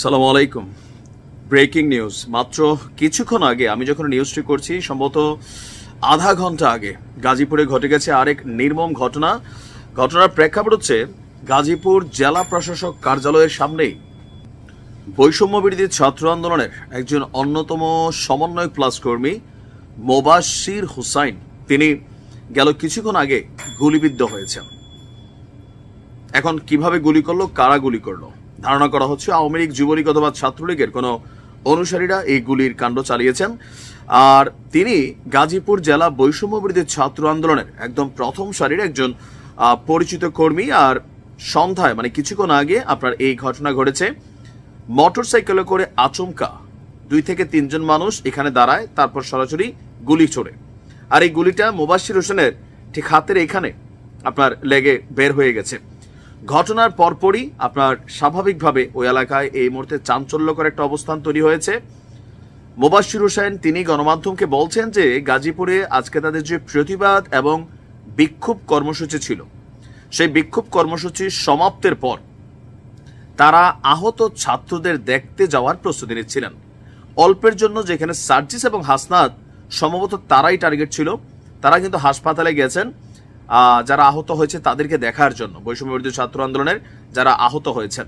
সালামু আলাইকুম। Breaking news. মাত্র কিছুক্ষণ আগে আমি যখন নিউজটি করছি, সম্ভবত আধা ঘন্টা আগে গাজীপুরে ঘটে গেছে আরেক নির্মম ঘটনা। ঘটনার প্রেক্ষাপট হচ্ছে গাজীপুর জেলা প্রশাসক কার্যালয়ের সামনেই বৈষম্য বিরোধী ছাত্র আন্দোলনের একজন অন্যতম সমন্বয়ক প্লাস কর্মী মোবাশ্বির হুসাইন, তিনি গেল কিছুক্ষণ আগে গুলিবিদ্ধ হয়েছেন। এখন কিভাবে গুলি করলো, কারা গুলি করলো, ধারণা করা হচ্ছে আওয়ামী লীগ, যুবলীগ অথবা ছাত্রলীগের কোনো অনুসারীরা এই গুলির কাণ্ড চালিয়েছেন। আর তিনি গাজীপুর জেলা বৈষম্য বিরোধী ছাত্র আন্দোলনের একদম প্রথম সারির একজন পরিচিত কর্মী। আর সন্ধ্যায় মানে কিছুক্ষণ আগে আপনার এই ঘটনা ঘটেছে। মোটরসাইকেলে করে আচমকা 2 থেকে 3 জন মানুষ এখানে দাঁড়ায়, তারপর সরাসরি গুলি ছোড়ে। আর এই গুলিটা মোবাশ্বির হোসেনের ঠিক হাতের এখানে আপনার লেগে বের হয়ে গেছে। ঘটনার পরপরই আপনার স্বাভাবিকভাবে ওই এলাকায় এই মুহূর্তে চাঞ্চল্যকর একটা অবস্থান তৈরি হয়েছে। মোবাশ্বির হোসেন তিনি গণমাধ্যমকে বলছেন যে গাজীপুরে আজকে তাদের যে প্রতিবাদ এবং বিক্ষোভ কর্মসূচি ছিল, সেই বিক্ষোভ কর্মসূচির সমাপ্তের পর তারা আহত ছাত্রদের দেখতে যাওয়ার প্রস্তুতি নিচ্ছিলেন। অল্পের জন্য যেখানে সার্জিস এবং হাসনাত সম্ভবত তারাই টার্গেট ছিল, তারা কিন্তু হাসপাতালে গেছেন যারা আহত হয়েছে তাদেরকে দেখার জন্য, বৈষম্য বিরোধী ছাত্র আন্দোলনের যারা আহত হয়েছেন।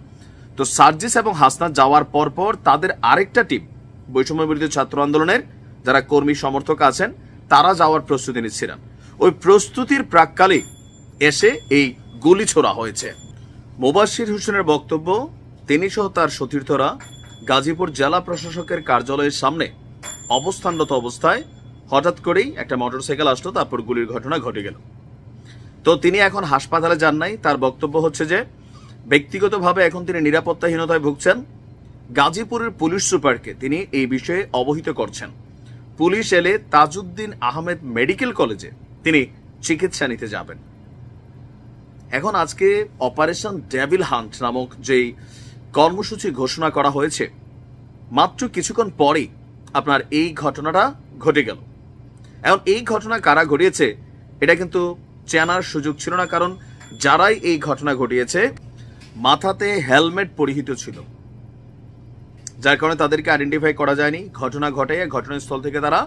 তো সার্জিস এবং হাসনাত যাওয়ার পর তাদের আরেকটা টিম বৈষম্য বিরোধী ছাত্র আন্দোলনের যারা কর্মী সমর্থক আছেন তারা যাওয়ার প্রস্তুতি নিচ্ছিলেন। ওই প্রস্তুতির প্রাককালে এসে এই গুলি ছোড়া হয়েছে। মোবাশ্বির হোসেনের বক্তব্য, তিনি সহ তার সতীর্থরা গাজীপুর জেলা প্রশাসকের কার্যালয়ের সামনে অবস্থানরত অবস্থায় হঠাৎ করেই একটা মোটরসাইকেল আসলো, তারপর গুলির ঘটনা ঘটে গেল। তো তিনি এখন হাসপাতালে যান নাই। তার বক্তব্য হচ্ছে যে ব্যক্তিগতভাবে এখন তিনি নিরাপত্তাহীনতায় ভুগছেন। গাজীপুরের পুলিশ সুপারকে তিনি এই বিষয়ে অবহিত করছেন। পুলিশ এলে তাজউদ্দিন আহমেদ মেডিকেল কলেজে তিনি চিকিৎসা নিতে যাবেন। এখন আজকে অপারেশন ডেভিল হান্ট নামক যেই কর্মসূচি ঘোষণা করা হয়েছে, মাত্র কিছুক্ষণ পরেই আপনার এই ঘটনাটা ঘটে গেল। এখন এই ঘটনা কারা ঘটিয়েছে এটা কিন্তু চেনার সুযোগ ছিল না, কারণ যারাই এই ঘটনা ঘটিয়েছে মাথাতে হেলমেট পরিহিত ছিল, যার কারণে তাদেরকে আইডেন্টিফাই করা যায়নি। ঘটনা ঘটাইয়া ঘটনাস্থল থেকে তারা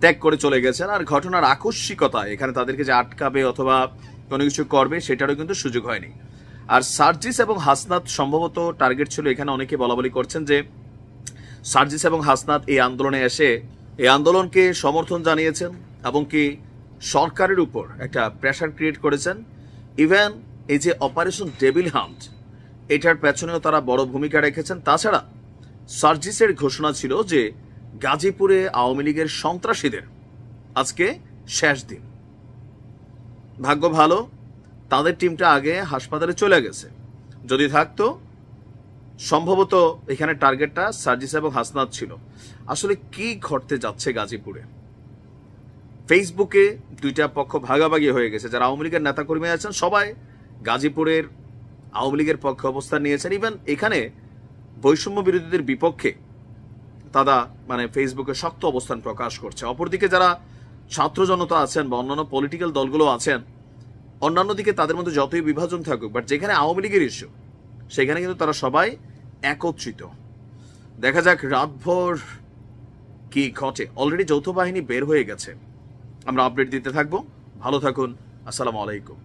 ত্যাগ করে চলে গেছেন। আর ঘটনার আকস্মিকতা এখানে তাদেরকে যে আটকাবে অথবা কোনো কিছু করবে সেটারও কিন্তু সুযোগ হয়নি। আর সার্জিস এবং হাসনাত সম্ভবত টার্গেট ছিল। এখানে অনেকে বলাবলি করছেন যে সার্জিস এবং হাসনাত এই আন্দোলনে এসে এই আন্দোলনকে সমর্থন জানিয়েছেন এবং কি সরকারের উপর একটা প্রেশার ক্রিয়েট করেছেন। ইভেন এই যে অপারেশন ডেভিল হান্ট, এটার পেছনেও তারা বড় ভূমিকা রেখেছেন। তাছাড়া সার্জিসের ঘোষণা ছিল যে গাজীপুরে আওয়ামী লীগের সন্ত্রাসীদের আজকে শেষ দিন। ভাগ্য ভালো তাদের টিমটা আগে হাসপাতালে চলে গেছে, যদি থাকতো সম্ভবত এখানে টার্গেটটা সার্জিস এবং হাসনাত ছিল। আসলে কি ঘটতে যাচ্ছে গাজীপুরে? ফেসবুকে দুইটা পক্ষ ভাগাভাগি হয়ে গেছে। যারা আওয়ামী লীগের নেতাকর্মী আছেন সবাই গাজীপুরের আওয়ামী লীগের পক্ষে অবস্থান নিয়েছেন। ইভেন এখানে বৈষম্য বিরোধীদের বিপক্ষে তারা মানে ফেসবুকে শক্ত অবস্থান প্রকাশ করছে। অপরদিকে যারা ছাত্র জনতা আছেন বা অন্যান্য পলিটিক্যাল দলগুলো আছেন, অন্যান্য দিকে তাদের মধ্যে যতই বিভাজন থাকুক, বাট যেখানে আওয়ামী লীগের ইস্যু সেখানে কিন্তু তারা সবাই একত্রিত। দেখা যাক রাতভর কি ঘটে। অলরেডি যৌথ বাহিনী বের হয়ে গেছে, আমরা আপডেট দিতে থাকবো। ভালো থাকুন। আসসালামু আলাইকুম।